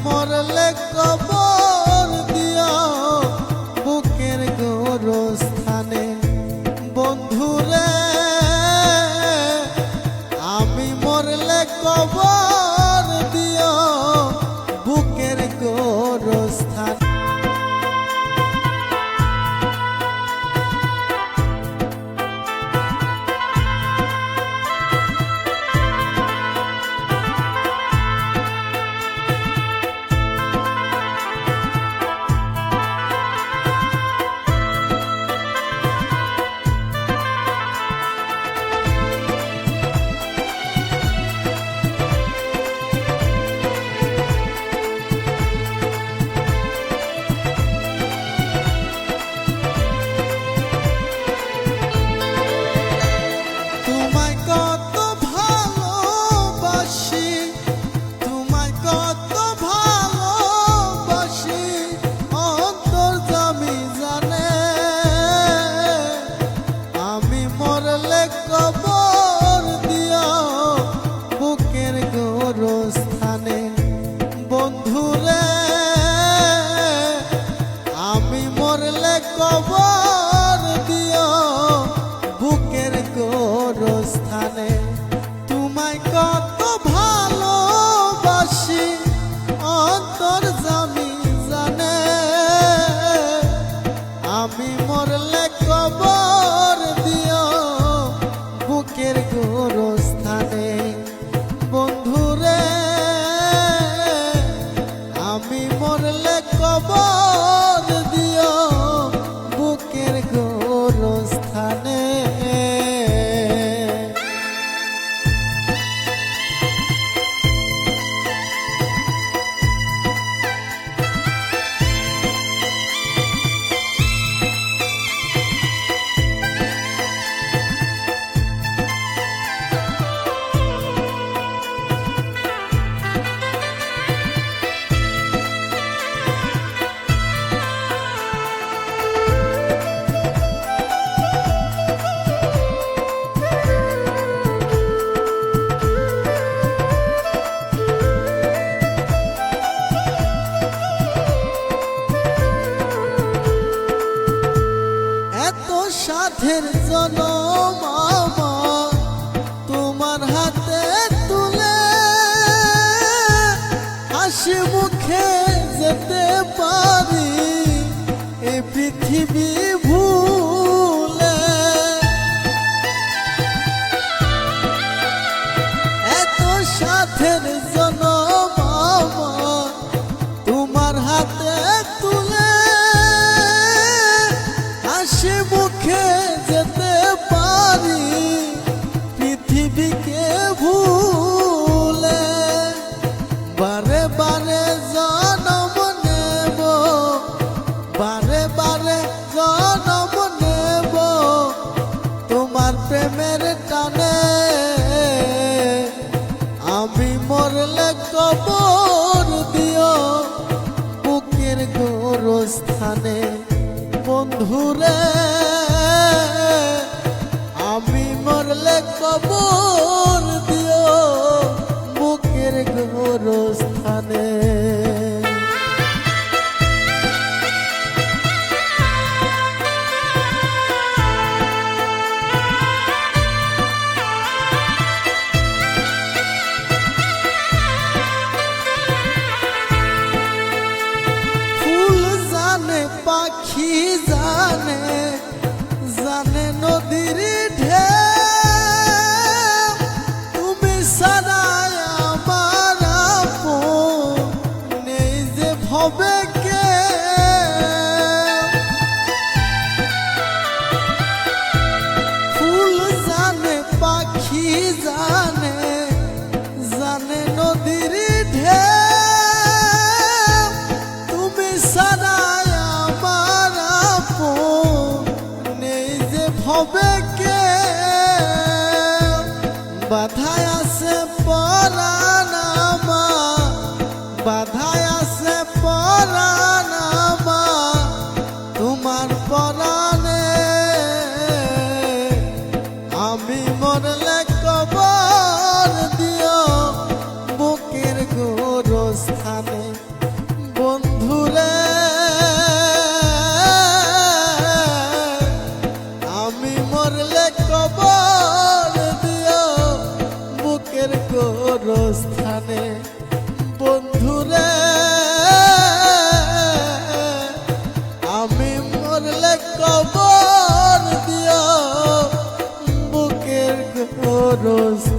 মরলে কবর দিও বুকের গোরস্থানে বন্ধুরে আমি মরলে কবর দিও বুকের গোরস্থানে গোরস্থানে বন্ধুরে আমি মরলে কবর দিও বুকের গোরস্থানে তোমায় কত ভালোবাসি অন্তর্যামী জানে আমি মরলে কবর দিও বুকের গোরস্থানে বন্ধুরে আমি মরলে কবর দিও বুকের গোরস্থানে সাধের জনম আমার তোমার হাতে তুলে হাসি মুখে যেতে পারি এই পৃথিবী ভুলে এত সাধের জনম আমার তোমার হাতে তুলে হাসি মুখে যেতে পারি পৃথিবীকে ভুলে বারে বারে জন্ম নেব বারে বারে জন্ম নেব তোমার প্রেমের টানে আমি মরলে কবর দিও বুকের গোরস্থানে বন্ধুরে আমি মরলে কবর দিও বুকের গোরস্থানে ফুল জানে পাখি জানে জানে নদীর ঢেউ তুমি ছাড়া আমার আপন নেই যে ভবে কে ফুল জানে পাখি জানে জানে নদীর ঢেউ তুমি ছাড়া হবে কে বাধায় আছে পরাণ আমার বাধায় আছে পরাণ আমার তোমার পরাণে আমি মরলে কবর দিও বুকের গোরস্থানে স্থানে বন্ধুরে আমি মরলে কবর দিও বুকের গোরস্থানে বন্ধুরে আমি মরলে কবর দিও বুকের গোরস্থানে